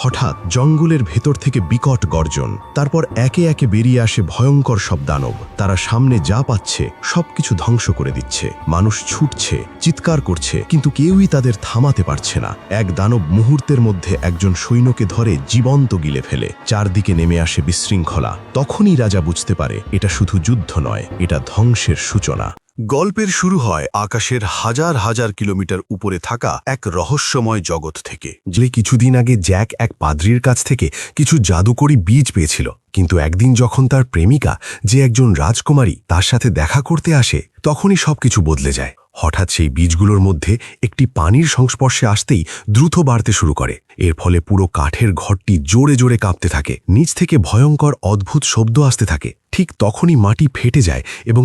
হঠাৎ জঙ্গলের ভেতর থেকে বিকট গর্জন, তারপর একে একে বেরিয়ে আসে ভয়ঙ্কর সব দানব। তারা সামনে যা পাচ্ছে সবকিছু ধ্বংস করে দিচ্ছে। মানুষ ছুটছে, চিৎকার করছে, কিন্তু কেউই তাদের থামাতে পারছে না। এক দানব মুহূর্তের মধ্যে একজন সৈন্যকে ধরে জীবন্ত গিলে ফেলে। চারদিকে নেমে আসে বিশৃঙ্খলা। তখনই রাজা বুঝতে পারে এটা শুধু যুদ্ধ নয়, এটা ধ্বংসের সূচনা। গল্পের শুরু হয় আকাশের হাজার হাজার কিলোমিটার উপরে থাকা এক রহস্যময় জগৎ থেকে। যে কিছুদিন আগে জ্যাক এক পাদ্রীর কাছ থেকে কিছু জাদুকরী বীজ পেয়েছিল, কিন্তু একদিন যখন তার প্রেমিকা, যে একজন রাজকুমারী, তার সাথে দেখা করতে আসে, তখনই সবকিছু বদলে যায়। হঠাৎ সেই বীজগুলোর মধ্যে একটি পানির সংস্পর্শে আসতেই দ্রুত বাড়তে শুরু করে। এর ফলে পুরো কাঠের ঘরটি জোরে জোরে কাঁপতে থাকে। নিচ থেকে ভয়ঙ্কর অদ্ভুত শব্দ আসতে থাকে। ঠিক তখনই মাটি ফেটে যায় এবং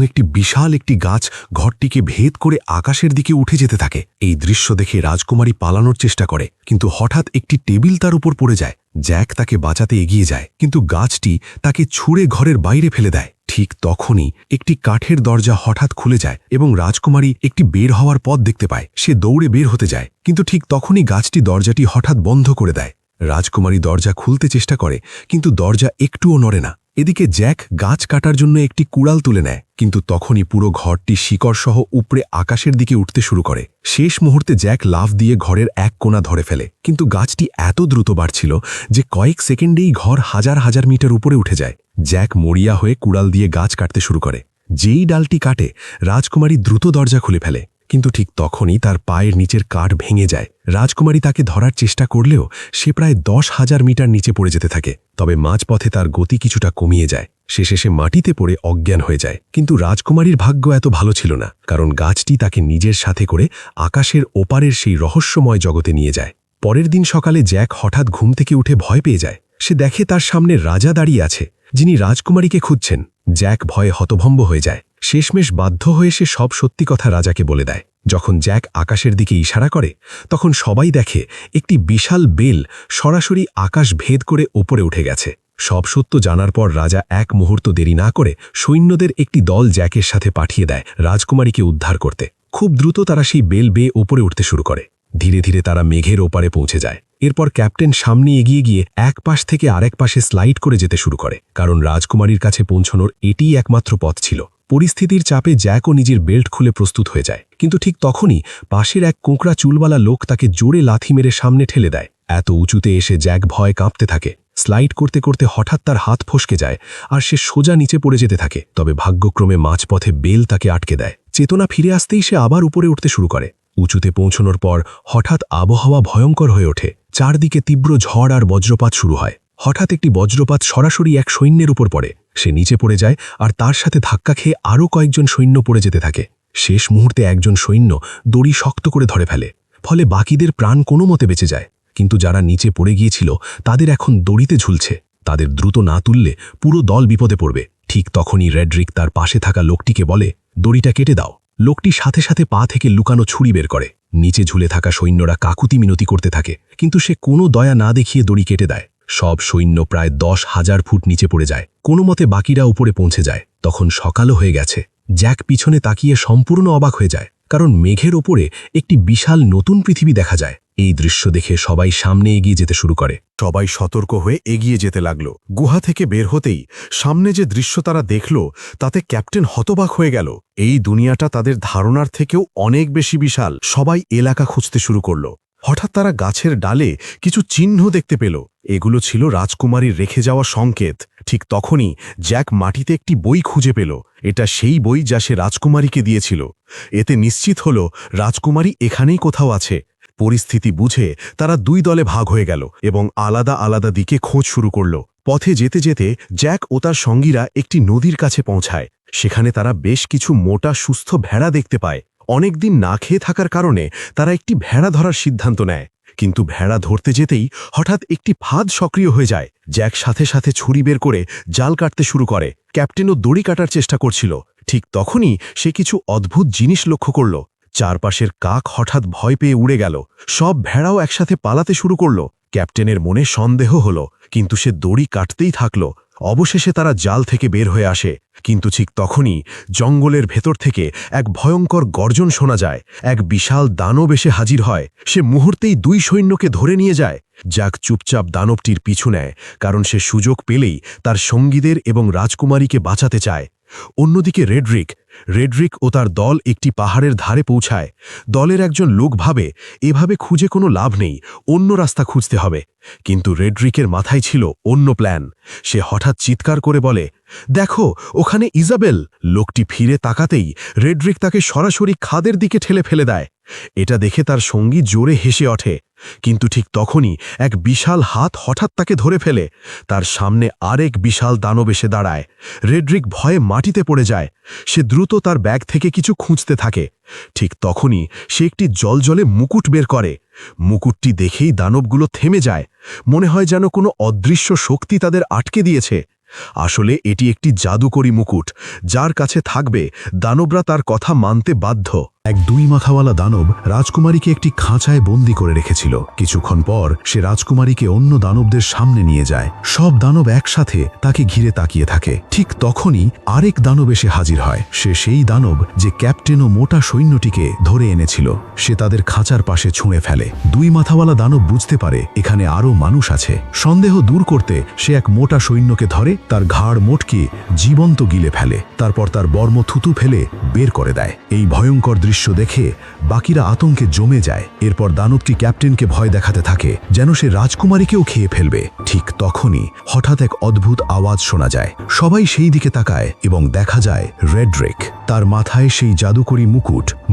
একটি গাছ ঘরটিকে ভেদ করে আকাশের দিকে উঠে যেতে থাকে। এই দৃশ্য দেখে রাজকুমারী পালানোর চেষ্টা করে, কিন্তু হঠাৎ একটি টেবিল তার উপর পড়ে যায়। জ্যাক তাকে বাঁচাতে এগিয়ে যায়, কিন্তু গাছটি তাকে ছুঁড়ে ঘরের বাইরে ফেলে দেয়। ঠিক তখনই একটি কাঠের দরজা হঠাৎ খুলে যায় এবং রাজকুমারী একটি বের হওয়ার পথ দেখতে পায়। সে দৌড়ে বের হতে যায়, কিন্তু ঠিক তখনই গাছটি দরজাটি হঠাৎ বন্ধ করে দেয়। রাজকুমারী দরজা খুলতে চেষ্টা করে, কিন্তু দরজা একটুও নড়ে না। এদিকে জ্যাক গাছ কাটার জন্য একটি কুড়াল তুলে নেয়, কিন্তু তখনই পুরো ঘরটি শিকড়সহ উপরে আকাশের দিকে উঠতে শুরু করে। শেষ মুহূর্তে জ্যাক লাফ দিয়ে ঘরের এক কোণা ধরে ফেলে, কিন্তু গাছটি এত দ্রুত বাড়ছিল যে কয়েক সেকেন্ডেই ঘর হাজার হাজার মিটার উপরে উঠে যায়। জ্যাক মরিয়া হয়ে কুড়াল দিয়ে গাছ কাটতে শুরু করে। যেই ডালটি কাটে, রাজকুমারী দ্রুত দরজা খুলে ফেলে, কিন্তু ঠিক তখনই তার পায়ের নিচের কাঠ ভেঙে যায়। রাজকুমারী তাকে ধরার চেষ্টা করলেও সে প্রায় 10,000 মিটার নিচে পড়ে যেতে থাকে। তবে মাঝপথে তার গতি কিছুটা কমিয়ে যায়। সে শেষে মাটিতে পড়ে অজ্ঞান হয়ে যায়। কিন্তু রাজকুমারীর ভাগ্য এত ভালো ছিল না, কারণ গাছটি তাকে নিজের সাথে করে আকাশের ওপারের সেই রহস্যময় জগতে নিয়ে যায়। পরের দিন সকালে জ্যাক হঠাৎ ঘুম থেকে উঠে ভয় পেয়ে যায়। সে দেখে তার সামনে রাজা দাঁড়িয়ে আছে, যিনি রাজকুমারীকে খুঁজছেন। জ্যাক ভয়ে হতভম্ব হয়ে যায়। শেষমেশ বাধ্য হয়ে সে সব সত্যি কথা রাজাকে বলে দেয়। যখন জ্যাক আকাশের দিকে ইশারা করে, তখন সবাই দেখে একটি বিশাল বেল সরাসরি আকাশ ভেদ করে ওপরে উঠে গেছে। সব সত্য জানার পর রাজা এক মুহূর্ত দেরি না করে সৈন্যদের একটি দল জ্যাকের সাথে পাঠিয়ে দেয় রাজকুমারীকে উদ্ধার করতে। খুব দ্রুত তারা সেই বেল বেয়ে ওপরে উঠতে শুরু করে। ধীরে ধীরে তারা মেঘের ওপারে পৌঁছে যায়। এরপর ক্যাপ্টেন সামনে এগিয়ে গিয়ে এক পাশ থেকে আরেক পাশে স্লাইড করে যেতে শুরু করে, কারণ রাজকুমারীর কাছে পৌঁছানোর এটিই একমাত্র পথ ছিল। পরিস্থিতির চাপে জ্যাকও নিজের বেল্ট খুলে প্রস্তুত হয়ে যায়, কিন্তু ঠিক তখনই পাশের এক কোঁকড়া চুলওয়ালা লোক তাকে জোরে লাথি মেরে সামনে ঠেলে দেয়। এত উঁচুতে এসে জ্যাক ভয় কাঁপতে থাকে। স্লাইড করতে করতে হঠাৎ তার হাত ফসকে যায় আর সে সোজা নিচে পড়ে যেতে থাকে। তবে ভাগ্যক্রমে মাঝপথে বেল তাকে আটকে দেয়। চেতনা ফিরে আসতেই সে আবার উপরে উঠতে শুরু করে। উঁচুতে পৌঁছানোর পর হঠাৎ আবহাওয়া ভয়ঙ্কর হয়ে ওঠে। চারদিকে তীব্র ঝড় আর বজ্রপাত শুরু হয়। হঠাৎ একটি বজ্রপাত সরাসরি এক সৈন্যের উপর পড়ে। সে নিচে পড়ে যায় আর তার সাথে ধাক্কা খেয়ে আরও কয়েকজন সৈন্য পড়ে যেতে থাকে। শেষ মুহূর্তে একজন সৈন্য দড়ি শক্ত করে ধরে ফেলে, ফলে বাকিদের প্রাণ কোনো মতে বেঁচে যায়। কিন্তু যারা নিচে পড়ে গিয়েছিল তাদের এখন দড়িতে ঝুলছে। তাদের দ্রুত না তুললে পুরো দল বিপদে পড়বে। ঠিক তখনই রেডরিক তার পাশে থাকা লোকটিকে বলে, দড়িটা কেটে দাও। লোকটি সাথে সাথে পা থেকে লুকানো ছুরি বের করে। নিচে ঝুলে থাকা সৈন্যরা কাকুতি মিনতি করতে থাকে, কিন্তু সে কোনো দয়া না দেখিয়ে দড়ি কেটে দেয়। সব সৈন্য প্রায় 10,000 ফুট নিচে পড়ে যায়। কোনো মতে বাকিরা উপরে পৌঁছে যায়। তখন সকালও হয়ে গেছে। জ্যাক পিছনে তাকিয়ে সম্পূর্ণ অবাক হয়ে যায়, কারণ মেঘের ওপরে একটি বিশাল নতুন পৃথিবী দেখা যায়। এই দৃশ্য দেখে সবাই সামনে এগিয়ে যেতে শুরু করে। সবাই সতর্ক হয়ে এগিয়ে যেতে লাগল। গুহা থেকে বের হতেই সামনে যে দৃশ্য তারা দেখল, তাতে ক্যাপ্টেন হতবাক হয়ে গেল। এই দুনিয়াটা তাদের ধারণার থেকেও অনেক বেশি বিশাল। সবাই এলাকা খুঁজতে শুরু করল। হঠাৎ তারা গাছের ডালে কিছু চিহ্ন দেখতে পেল। এগুলো ছিল রাজকুমারীর রেখে যাওয়া সংকেত। ঠিক তখনই জ্যাক মাটিতে একটি বই খুঁজে পেল। এটা সেই বই যা সে রাজকুমারীকে দিয়েছিল। এতে নিশ্চিত হল রাজকুমারী এখানেই কোথাও আছে। পরিস্থিতি বুঝে তারা দুই দলে ভাগ হয়ে গেল এবং আলাদা আলাদা দিকে খোঁজ শুরু করল। পথে যেতে যেতে জ্যাক ও তার সঙ্গীরা একটি নদীর কাছে পৌঁছায়। সেখানে তারা বেশ কিছু মোটা সুস্থ ভেড়া দেখতে পায়। অনেকদিন না খেয়ে থাকার কারণে তারা একটি ভেড়া ধরার সিদ্ধান্ত নেয়, কিন্তু ভেড়া ধরতে যেতেই হঠাৎ একটি ফাঁদ সক্রিয় হয়ে যায়। জ্যাক সাথে সাথে ছুরি বের করে জাল কাটতে শুরু করে। ক্যাপ্টেনও দড়ি কাটার চেষ্টা করছিল। ঠিক তখনই সে কিছু অদ্ভুত জিনিস লক্ষ্য করল। চারপাশের কাক হঠাৎ ভয় পেয়ে উড়ে গেল। সব ভেড়াও একসাথে পালাতে শুরু করল। ক্যাপ্টেনের মনে সন্দেহ হল, কিন্তু সে দড়ি কাটতেই থাকল। অবশেষে তারা জাল থেকে বের হয়ে আসে, কিন্তু ঠিক তখনই জঙ্গলের ভেতর থেকে এক ভয়ঙ্কর গর্জন শোনা যায়। এক বিশাল দানব এসে হাজির হয়। সে মুহূর্তেই 2 সৈন্যকে ধরে নিয়ে যায়। জ্যাক চুপচাপ দানবটির পিছু নেয়, কারণ সে সুযোগ পেলেই তার সঙ্গীদের এবং রাজকুমারীকে বাঁচাতে চায়। অন্যদিকে রেডরিক ও তার দল একটি পাহাড়ের ধারে পৌঁছায়। দলের একজন লোক ভাবে এভাবে খুঁজে কোনো লাভ নেই, অন্য রাস্তা খুঁজতে হবে। কিন্তু রেডরিকের মাথায় ছিল অন্য প্ল্যান। সে হঠাৎ চিৎকার করে বলে, দেখো, ওখানে ইজাবেল। লোকটি ফিরে তাকাতেই রেডরিক তাকে সরাসরি খাদের দিকে ঠেলে ফেলে দেয়। এটা দেখে তার সঙ্গী জোরে হেসে ওঠে, কিন্তু ঠিক তখনই এক বিশাল হাত হঠাৎ তাকে ধরে ফেলে। তার সামনে আরেক বিশাল দানব এসে দাঁড়ায়। রেডরিক ভয়ে মাটিতে পড়ে যায়। সে দ্রুত তার ব্যাগ থেকে কিছু খুঁজতে থাকে। ঠিক তখনই সে একটি জলজলে মুকুট বের করে। মুকুটটি দেখেই দানবগুলো থেমে যায়। মনে হয় যেন কোনো অদৃশ্য শক্তি তাদের আটকে দিয়েছে। আসলে এটি একটি জাদুকরী মুকুট, যার কাছে থাকবে দানবরা তার কথা মানতে বাধ্য। এক 2 মাথাওয়ালা দানব রাজকুমারীকে একটি খাঁচায় বন্দি করে রেখেছিল। কিছুক্ষণ পর সে রাজকুমারীকে অন্য দানবদের সামনে নিয়ে যায়। সব দানব একসাথে তাকে ঘিরে তাকিয়ে থাকে। ঠিক তখনই আরেক দানব এসে হাজির হয়। সে সেই দানব যে ক্যাপ্টেন ও মোটা সৈন্যটিকে ধরে এনেছিল। সে তাদের খাঁচার পাশে ছুঁড়ে ফেলে। 2 মাথাওয়ালা দানব বুঝতে পারে এখানে আরও মানুষ আছে। সন্দেহ দূর করতে সে এক মোটা সৈন্যকে ধরে তার ঘাড় মোটকে জীবন্ত গিলে ফেলে। তারপর তার বর্ম থুতু ফেলে বের করে দেয়। এই ভয়ঙ্কর দৃশ্য দেখে বাকিরা আতঙ্কে জমে যায়। এরপর দানবটি ক্যাপ্টেনকে ভয় দেখাতে থাকে, যেন সে রাজকুমারীকেও খেয়ে ফেলবে। ঠিক তখনই হঠাৎ এক অদ্ভুত আওয়াজ শোনা যায়। সবাই সেই দিকে তাকায় এবং দেখা যায় রেডরিক। তার মাথায় সেই জাদুকরী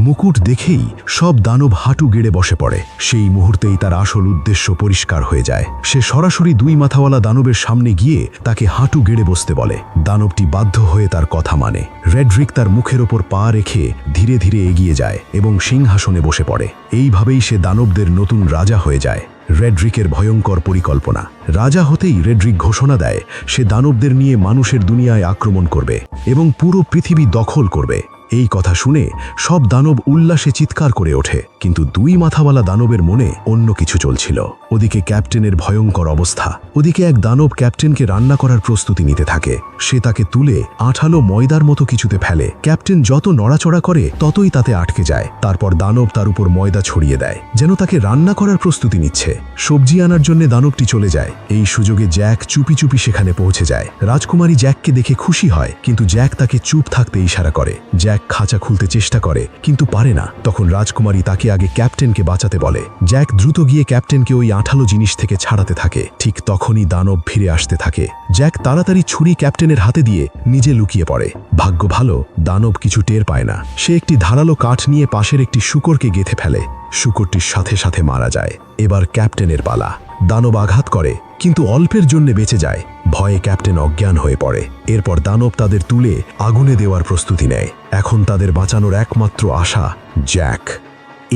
মুকুট দেখেই সব দানব হাঁটু গেড়ে বসে পড়ে। সেই মুহূর্তেই তার আসল উদ্দেশ্য পরিষ্কার হয়ে যায়। সে সরাসরি 2 মাথাওয়ালা দানবের সামনে গিয়ে তাকে হাঁটু গেড়ে বসতে বলে। দানবটি বাধ্য হয়ে তার কথা মানে। রেডরিক তার মুখের ওপর পা রেখে ধীরে ধীরে এগিয়ে যায় এবং সিংহাসনে বসে পড়ে। এইভাবেই সে দানবদের নতুন রাজা হয়ে যায়। রেডরিকের ভয়ঙ্কর পরিকল্পনা। রাজা হতেই রেডরিক ঘোষণা দেয় সে দানবদের নিয়ে মানুষের দুনিয়ায় আক্রমণ করবে এবং পুরো পৃথিবী দখল করবে। এই কথা শুনে সব দানব উল্লাসে চিৎকার করে ওঠে, কিন্তু 2 মাথাওয়ালা দানবের মনে অন্য কিছু চলছিল। ওদিকে ক্যাপ্টেনের ভয়ঙ্কর অবস্থা। ওদিকে এক দানব ক্যাপ্টেনকে রান্না করার প্রস্তুতি নিতে থাকে। সে তাকে তুলে আঠালো ময়দার মতো কিছুতে ফেলে। ক্যাপ্টেন যত নড়াচড়া করে ততই তাতে আটকে যায়। তারপর দানব তার উপর ময়দা ছড়িয়ে দেয়, যেন তাকে রান্না করার প্রস্তুতি নিচ্ছে। সবজি আনার জন্য দানবটি চলে যায়। এই সুযোগে জ্যাক চুপি চুপি সেখানে পৌঁছে যায়। রাজকুমারী জ্যাককে দেখে খুশি হয়, কিন্তু জ্যাক তাকে চুপ থাকতে ইশারা করে। জ্যাক খাঁচা খুলতে চেষ্টা করে, কিন্তু পারে না। তখন রাজকুমারী তাকে আগে ক্যাপ্টেনকে বাঁচাতে বলে। জ্যাক দ্রুত গিয়ে ক্যাপ্টেনকে ওই আঠালো জিনিস থেকে ছাড়াতে থাকে। ঠিক তখনই দানব ফিরে আসতে থাকে। জ্যাক তাড়াতাড়ি ছুরি ক্যাপ্টেনের হাতে দিয়ে নিজে লুকিয়ে পড়ে। ভাগ্য ভালো, দানব কিছু টের পায় না। সে একটি ধারালো কাঠ নিয়ে পাশের একটি শূকরকে গেঁথে ফেলে। শূকরটির সাথে সাথে মারা যায়। এবার ক্যাপ্টেনের পালা। দানব আঘাত করে, কিন্তু অল্পের জন্য বেঁচে যায়। ভয়ে ক্যাপ্টেন অজ্ঞান হয়ে পড়ে। এরপর দানব তাদের তুলে আগুনে দেওয়ার প্রস্তুতি নেয়। এখন তাদের বাঁচানোর একমাত্র আশা জ্যাক।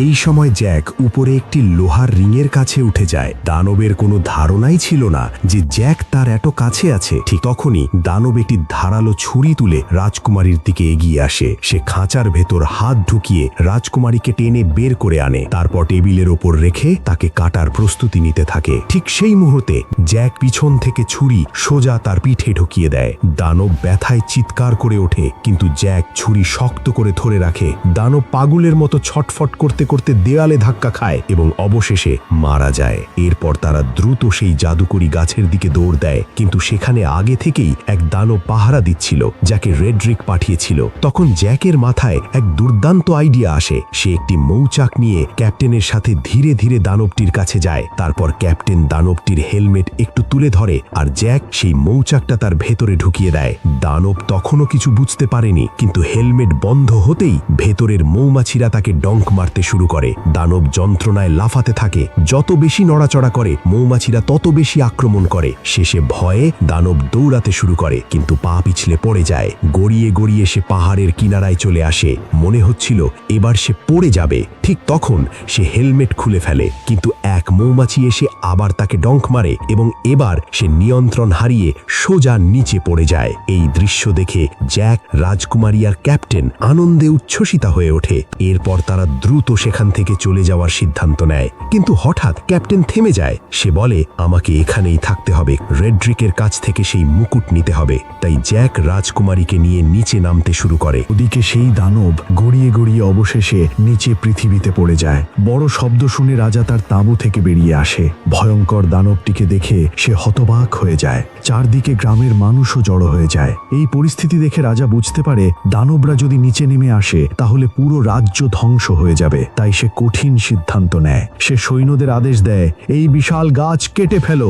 এই সময় জ্যাক উপরে একটি লোহার রিংয়ের কাছে উঠে যায়। দানবের কোনো ধারণাই ছিল না যে জ্যাক তার এত কাছে আছে। ঠিক তখনই দানব একটি ধারালো ছুরি তুলে রাজকুমারীর দিকে এগিয়ে আসে। সে খাঁচার ভেতর হাত ঢুকিয়ে রাজকুমারীকে টেনে বের করে আনে। তারপর টেবিলের ওপর রেখে তাকে কাটার প্রস্তুতি নিতে থাকে। ঠিক সেই মুহূর্তে জ্যাক পিছন থেকে ছুরি সোজা তার পিঠে ঢুকিয়ে দেয়। দানব ব্যথায় চিৎকার করে ওঠে, কিন্তু জ্যাক ছুরি শক্ত করে ধরে রাখে। দানব পাগলের মতো ছটফট করতে করতে দেয়ালে ধাক্কা খায় এবং অবশেষে মারা যায়। এরপর তারা দ্রুত সেই জাদুকরী গাছের দিকে দৌড় দেয়, কিন্তু সেখানে আগে থেকেই এক দানব পাহারা দিচ্ছিল, যাকে রেডরিক পাঠিয়েছিল। তখন জ্যাকের মাথায় এক দুর্দান্ত আইডিয়া আসে। সে একটি মৌচাক নিয়ে ক্যাপ্টেনের সাথে ধীরে ধীরে দানবটির কাছে যায়। তারপর ক্যাপ্টেন দানবটির হেলমেট একটু তুলে ধরে, আর জ্যাক সেই মৌচাকটা তার ভেতরে ঢুকিয়ে দেয়। দানব তখনও কিছু বুঝতে পারেনি, কিন্তু হেলমেট বন্ধ হতেই ভেতরের মৌমাছিরা তাকে ডঙ্ক মারতে শুরু করে। দানব যন্ত্রণায় লাফাতে থাকে। যত বেশি নড়াচড়া করে মৌমাছিরা তত বেশি আক্রমণ করে। শেষে ভয়ে দানব দৌড়াতে শুরু করে, কিন্তু পা পিছলে পড়ে যায়। গড়িয়ে গড়িয়ে সে পাহাড়ের কিনারায় চলে আসে। মনে হচ্ছিল এবার সে পড়ে যাবে। ঠিক তখন সে হেলমেট খুলে ফেলে, কিন্তু এক মৌমাছি এসে আবার তাকে ডঙ্ক মারে এবং এবার সে নিয়ন্ত্রণ হারিয়ে সোজা নিচে পড়ে যায়। এই দৃশ্য দেখে জ্যাক, রাজকুমারী আর ক্যাপ্টেন আনন্দে উচ্ছ্বসিত হয়ে ওঠে। এরপর তারা দ্রুত সেখান থেকে চলে যাওয়ার সিদ্ধান্ত নেয়, কিন্তু হঠাৎ ক্যাপ্টেন থেমে যায়। সে বলে, আমাকে এখানেই থাকতে হবে, রেড্রিকের কাছ থেকে সেই মুকুট নিতে হবে। তাই জ্যাক রাজকুমারীকে নিয়ে নিচে নামতে শুরু করে। ওদিকে সেই দানব গড়িয়ে গড়িয়ে অবশেষে নিচে পৃথিবীতে পড়ে যায়। বড় শব্দ শুনে রাজা তার তাঁবু থেকে বেরিয়ে আসে। ভয়ঙ্কর দানবটিকে দেখে সে হতবাক হয়ে যায়। চারদিকে গ্রামের মানুষও জড়ো হয়ে যায়। এই পরিস্থিতি দেখে রাজা বুঝতে পারে দানবরা যদি নিচে নেমে আসে তাহলে পুরো রাজ্য ধ্বংস হয়ে যাবে। তাই সে কঠিন সিদ্ধান্ত নেয়। সে সৈন্যদের আদেশ দেয়, এই বিশাল গাছ কেটে ফেলো।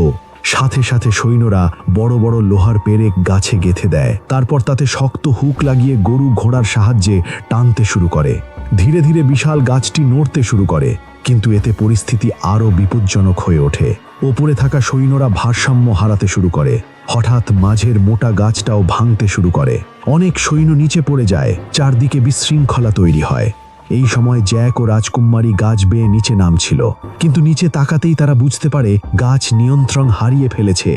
সাথে সাথে সৈন্যরা বড় বড় লোহার পেরেক গাছে গেঁথে দেয়। তারপর তাতে শক্ত হুক লাগিয়ে গরু ঘোড়ার সাহায্যে টানতে শুরু করে। ধীরে ধীরে বিশাল গাছটি নড়তে শুরু করে, কিন্তু এতে পরিস্থিতি আরও বিপজ্জনক হয়ে ওঠে। ওপরে থাকা সৈন্যরা ভারসাম্য হারাতে শুরু করে। হঠাৎ মাঝের মোটা গাছটাও ভাঙতে শুরু করে। অনেক সৈন্য নিচে পড়ে যায়। চারদিকে বিশৃঙ্খলা তৈরি হয়। এই সময় জ্যাক ও রাজকুমারী গাছ বেয়ে নিচে নামছিল, কিন্তু নিচে তাকাতেই তারা বুঝতে পারে গাছ নিয়ন্ত্রণ হারিয়ে ফেলেছে,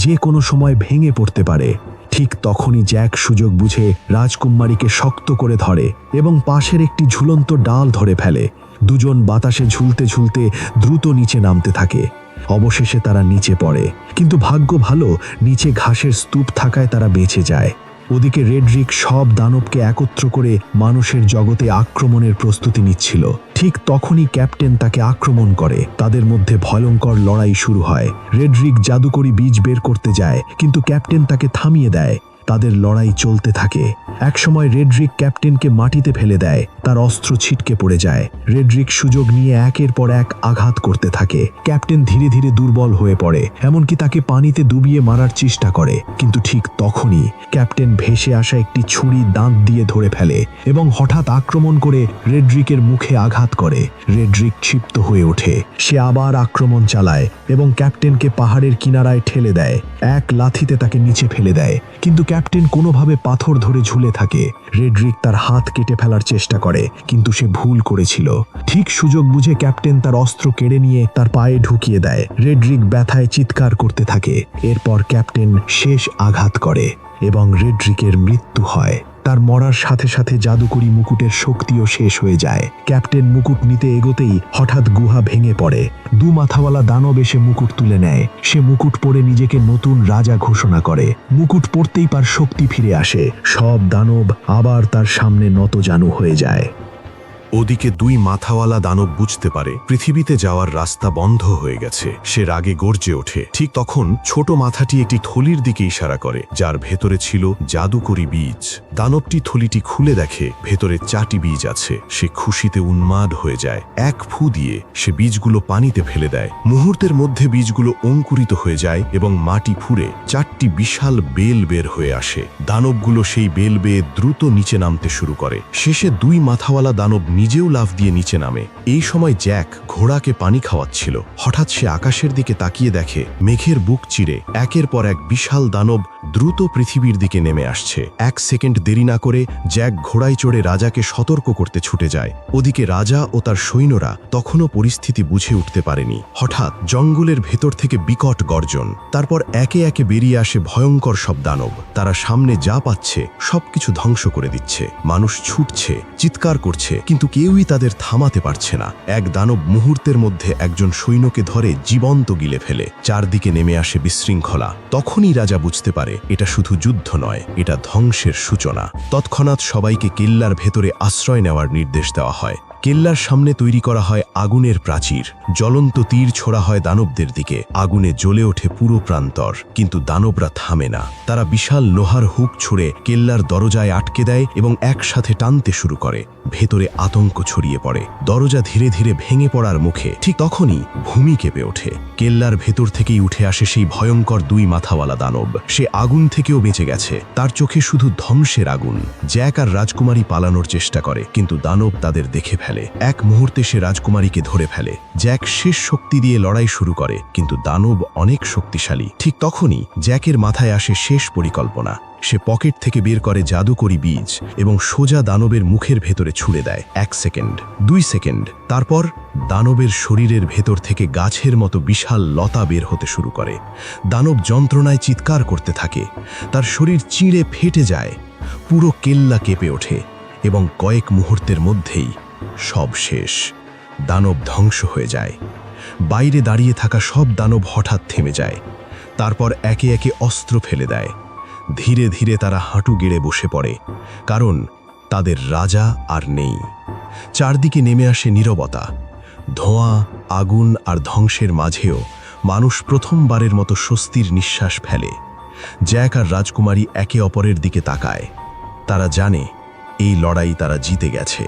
যে কোনো সময় ভেঙে পড়তে পারে। ঠিক তখনই জ্যাক সুযোগ বুঝে রাজকুমারীকে শক্ত করে ধরে এবং পাশের একটি ঝুলন্ত ডাল ধরে ফেলে। দুজন বাতাসে ঝুলতে ঝুলতে দ্রুত নিচে নামতে থাকে। অবশেষে তারা নিচে পড়ে, কিন্তু ভাগ্য ভালো, নিচে ঘাসের স্তূপ থাকায় তারা বেঁচে যায়। ওদিকে রেড্রিক সব দানবকে একত্র করে মানুষের জগতে আক্রমণের প্রস্তুতি নিচ্ছিল। ঠিক তখনই ক্যাপ্টেন তাকে আক্রমণ করে। তাদের মধ্যে ভয়ঙ্কর লড়াই শুরু হয়। রেড্রিক জাদুকরি বীজ বের করতে যায়, কিন্তু ক্যাপ্টেন তাকে থামিয়ে দেয়। তাদের লড়াই চলতে থাকে। একসময় রেড্রিক ক্যাপ্টেনকে মাটিতে ফেলে দেয়। তার অস্ত্র ছিটকে পড়ে যায়। রেড্রিক সুযোগ নিয়ে একের পর এক আঘাত করতে থাকে। ক্যাপ্টেন ধীরে ধীরে দুর্বল হয়ে পড়ে, এমনকি তাকে পানিতে ডুবিয়ে মারার চেষ্টা করে। কিন্তু ঠিক তখনই ক্যাপ্টেন ভেসে আসা একটি ছুরি দাঁত দিয়ে ধরে ফেলে এবং হঠাৎ আক্রমণ করে রেড্রিকের মুখে আঘাত করে। রেড্রিক ক্ষিপ্ত হয়ে ওঠে। সে আবার আক্রমণ চালায় এবং ক্যাপ্টেনকে পাহাড়ের কিনারায় ঠেলে দেয়। এক লাথিতে তাকে নিচে ফেলে দেয়, কিন্তু ক্যাপ্টেন কোনোভাবে পাথর ধরে ঝুলে থাকে। রেড্রিক তার হাত কেটে ফেলার চেষ্টা করে, কিন্তু সে ভুল করেছিল। ঠিক সুযোগ বুঝে ক্যাপ্টেন তার অস্ত্র কেড়ে নিয়ে তার পায়ে ঢুকিয়ে দেয়। রেড্রিক ব্যথায় চিৎকার করতে থাকে। এরপর ক্যাপ্টেন শেষ আঘাত করে এবং রেড্রিকের মৃত্যু হয়। তার মরার সাথে সাথে জাদুকরি মুকুটের শক্তিও শেষ হয়ে যায়। ক্যাপ্টেন মুকুট নিতে এগোতেই হঠাৎ গুহা ভেঙে পড়ে। দু মাথাওয়ালা দানব এসে মুকুট তুলে নেয়। সে মুকুট পরে নিজেকে নতুন রাজা ঘোষণা করে। মুকুট পরতেই তার শক্তি ফিরে আসে। সব দানব আবার তার সামনে নতজানু হয়ে যায়। ওদিকে দুই মাথাওয়ালা দানব বুঝতে পারে পৃথিবীতে যাওয়ার রাস্তা বন্ধ হয়ে গেছে। সে রাগে গর্জে ওঠে। ঠিক তখন ছোট মাথাটি একটি থলির দিকে ইশারা করে, যার ভেতরে ছিল জাদুকরি বীজ। দানবটি থলিটি খুলে দেখে ভেতরে 4টি বীজ আছে। সে খুশিতে উন্মাদ হয়ে যায়। এক ফু দিয়ে সে বীজগুলো পানিতে ফেলে দেয়। মুহূর্তের মধ্যে বীজগুলো অঙ্কুরিত হয়ে যায় এবং মাটি ফুঁড়ে 4টি বিশাল বেল বের হয়ে আসে। দানবগুলো সেই বেল বেয়ে দ্রুত নিচে নামতে শুরু করে। শেষে দুই মাথাওয়ালা দানব নিজেও লাফ দিয়ে নিচে নামে। এই সময় জ্যাক ঘোড়াকে পানি খাওয়াচ্ছিল। হঠাৎ সে আকাশের দিকে তাকিয়ে দেখে মেঘের বুক চিরে একের পর এক বিশাল দানব দ্রুত পৃথিবীর দিকে নেমে আসছে। 1 সেকেন্ড দেরি না করে জ্যাক ঘোড়ায় চড়ে রাজাকে সতর্ক করতে ছুটে যায়। ওদিকে রাজা ও তার সৈন্যরা তখনও পরিস্থিতি বুঝে উঠতে পারেনি। হঠাৎ জঙ্গলের ভেতর থেকে বিকট গর্জন, তারপর একে একে বেরিয়ে আসে ভয়ঙ্কর সব দানব। তারা সামনে যা পাচ্ছে সবকিছু ধ্বংস করে দিচ্ছে। মানুষ ছুটছে, চিৎকার করছে, কিন্তু কেউই তাদের থামাতে পারছে না। এক দানব মুহূর্তের মধ্যে একজন সৈন্যকে ধরে জীবন্ত গিলে ফেলে। চারদিকে নেমে আসে বিশৃঙ্খলা। তখনই রাজা বুঝতে পারে এটা শুধু যুদ্ধ নয়, এটা ধ্বংসের সূচনা। তৎক্ষণাৎ সবাইকে কেল্লার ভেতরে আশ্রয় নেওয়ার নির্দেশ দেওয়া হয়। কেল্লার সামনে তৈরি করা হয় আগুনের প্রাচীর। জ্বলন্ত তীর ছোড়া হয় দানবদের দিকে। আগুনে জ্বলে ওঠে পুরো প্রান্তর, কিন্তু দানবরা থামে না। তারা বিশাল লোহার হুক ছুঁড়ে কেল্লার দরজায় আটকে দেয় এবং একসাথে টানতে শুরু করে। ভেতরে আতঙ্ক ছড়িয়ে পড়ে। দরজা ধীরে ধীরে ভেঙে পড়ার মুখে। ঠিক তখনই ভূমি কেঁপে ওঠে। কেল্লার ভেতর থেকেই উঠে আসে সেই ভয়ঙ্কর দুই মাথাওয়ালা দানব। সে আগুন থেকেও বেঁচে গেছে। তার চোখে শুধু ধ্বংসের আগুন। জ্যাক আর রাজকুমারী পালানোর চেষ্টা করে, কিন্তু দানব তাদের দেখে ফেলে। এক মুহূর্তে সে রাজকুমারীকে ধরে ফেলে। জ্যাক শেষ শক্তি দিয়ে লড়াই শুরু করে, কিন্তু দানব অনেক শক্তিশালী। ঠিক তখনই জ্যাকের মাথায় আসে শেষ পরিকল্পনা। সে পকেট থেকে বের করে জাদুকরি বীজ এবং সোজা দানবের মুখের ভেতরে ছুঁড়ে দেয়। 1 সেকেন্ড, 2 সেকেন্ড, তারপর দানবের শরীরের ভেতর থেকে গাছের মতো বিশাল লতা বের হতে শুরু করে। দানব যন্ত্রণায় চিৎকার করতে থাকে। তার শরীর চিড়ে ফেটে যায়। পুরো কেল্লা কেঁপে ওঠে এবং কয়েক মুহূর্তের মধ্যেই সব শেষ। দানব ধ্বংস হয়ে যায়। বাইরে দাঁড়িয়ে থাকা সব দানব হঠাৎ থেমে যায়। তারপর একে একে অস্ত্র ফেলে দেয়। ধীরে ধীরে তারা হাঁটু গেড়ে বসে পড়ে, কারণ তাদের রাজা আর নেই। চারদিকে নেমে আসে নীরবতা। ধোঁয়া, আগুন আর ধ্বংসের মাঝেও মানুষ প্রথমবারের মতো স্বস্তির নিঃশ্বাস ফেলে। জ্যাক আর রাজকুমারী একে অপরের দিকে তাকায়। তারা জানে এই লড়াই তারা জিতে গেছে।